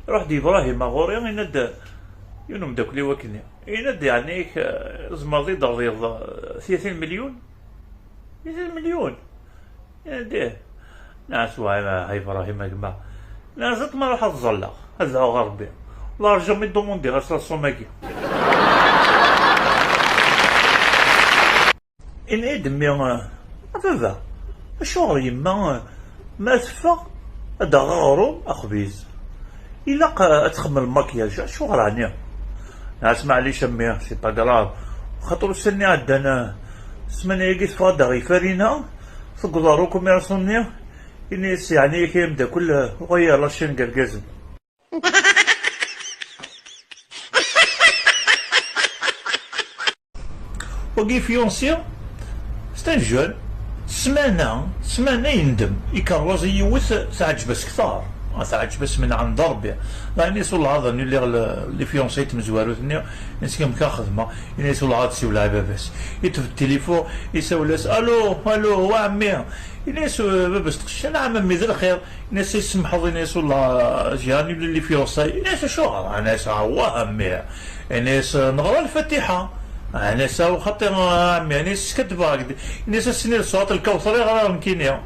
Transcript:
روح دي إبراهيم غوري يناد يونو مداكلي وكني يناد يعني زمرضي ضريض 30 مليون 30 مليون يناديه ناس هاي إبراهيم يا جماعة ناس ما راح تظلق هذا هو غربي والله رجع مي دوموندي غير الصوماكي إن إدمي بابا أشعر يما ما تفا هذا غارو أخبيز إلا تخمم الماكياج شو راني ناس معليش أمي سي با كراف خاطر السني عندنا سمانية يجي تفادا غي فرينا تقدروا كوميرسوني إنيس يعني كيبدا كل غير لاشين قرقزم وكي فيونسي ستان جون سمانة يندم يكروز يوث تعجبس كثار تعجبس من عند ربي يعني يسول هذا اللي فيونسيت مزواروثني نسكن كان خدمه يعني يسول هذا سيول باباس يتف التليفون يسولس الو وعمي يناس باباس تقش انا عم مي ذا الخير يناس يسمحوا يناس والله جاني اللي فيونسي يناس شو انا هو عمي يناس نغرى الفاتحه أنا ساو خاطر عمي أنا سكت باقي أنا سنين صوت الكوثر غير مكينيا